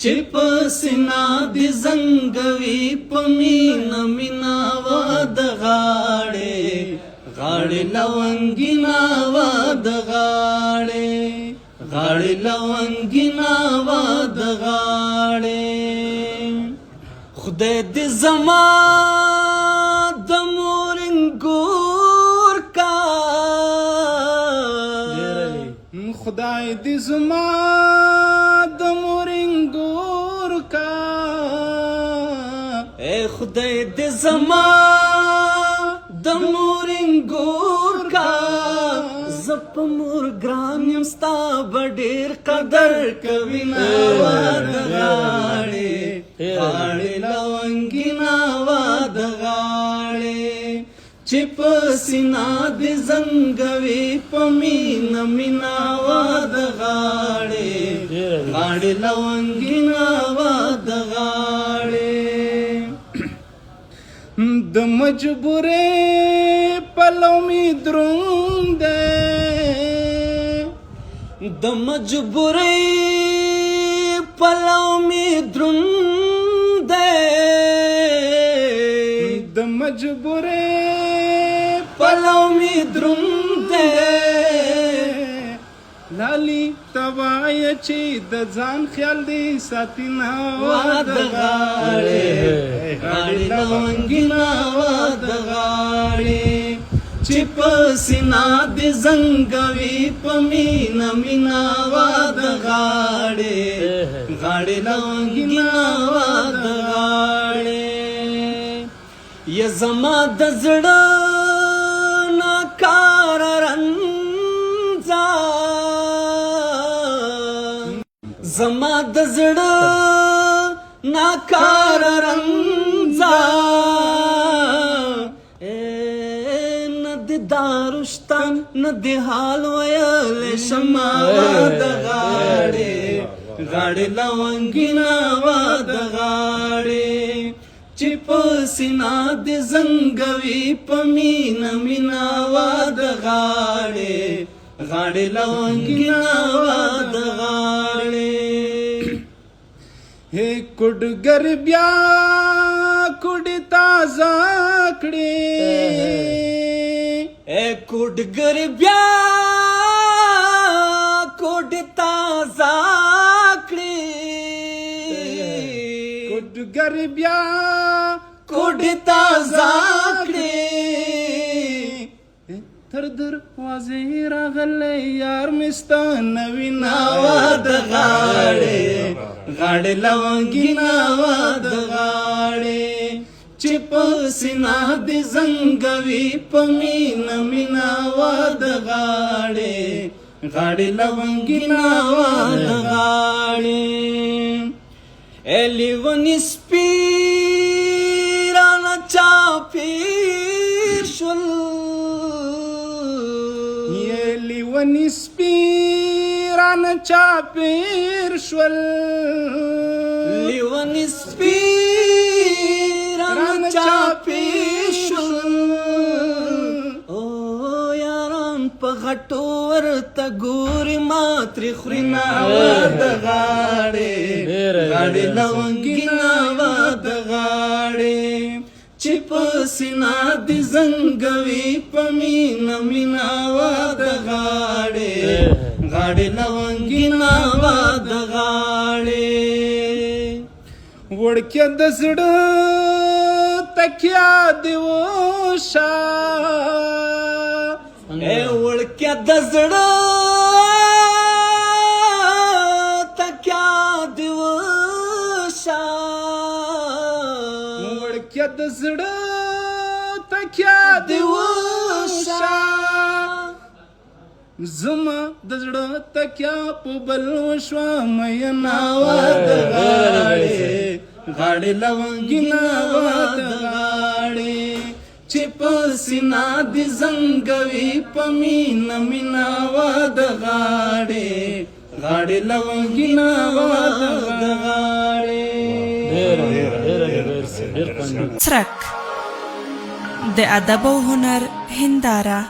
چې په سینا دې زنګوي په مینا مینا وا د غاړې غاړې لونګینا وا د غاړې غاړې لونګینا وا د غاړې خدای دې زما د مورنګور کا خدای دې زما د مورنګور کا اے خدای دې زما د مورنګور کا زپ مور ګران یم ستا بډیر قدر کوي نا وا د غاړې غاړې لونګینا وا د غاړې چې په سینا دې زنګوي په مینا مینا وا د غاړې غاړې لونګینا وا د غاړې د مجبورې پلو می دروند دی د مجبورې پلو می دروند دی د مجبورې پلو می دروند دی لالی توای چې د ځان خیال دی ساتینا وا د غاړې غاړې لونګینا وا د غاړې چې په سینا دې زنګوي په مینا مینا وا د غاړې غاړې لونګینا وا د غاړې یا زما د زړه ناکار رنځا زما د زړه ناکار رنځا نه د داروشتن نه د حال ویل شما وا د غاړې غاړې لونګینا وا د غاړې چې په سینا دې زنګوي په مینا مینا وا د غاړې غاړې لونګینا وا د غاړې हे कुडगर ब्या कुडी ताजा कडी ए कुडगर ब्या कुडी ताजा कडी कुडगर ब्या कुडी ताजा कडी थर थर वाजे रागले यार मिस्ता नवीना वा د غاړې غاړې لونګینا وا د غاړې چې په سینا دې زنګوي په مینا مینا وا د غاړې غاړې لونګینا وا د غاړې الیونی سپیرانه چاپیر شول لیونی سپیران چاپیر شول لیونی سپیران چاپیر شول او یاران په غټو ورته ګوري ما ترې خوري نا وا د غاړې غاړې لونګینا وا د غاړې چې په سینا دې زنګوي په مینا مینا وا د غاړې غاړې لونګینا وا د غاړې وړکه د زړه تکیا دی وشا اے وړکه د زړه تکیا دی وشا وړکه د زړه تکیا دی وشا زما د زړه تکیا په بل وشوا مې وا د غاړې غاړې لونګینا وا د غاړې چې په سینا دې زنګوي په مینا مینا وا د غاړې غاړې لونګینا وا د غاړې څرک د ادب او هنر هنداره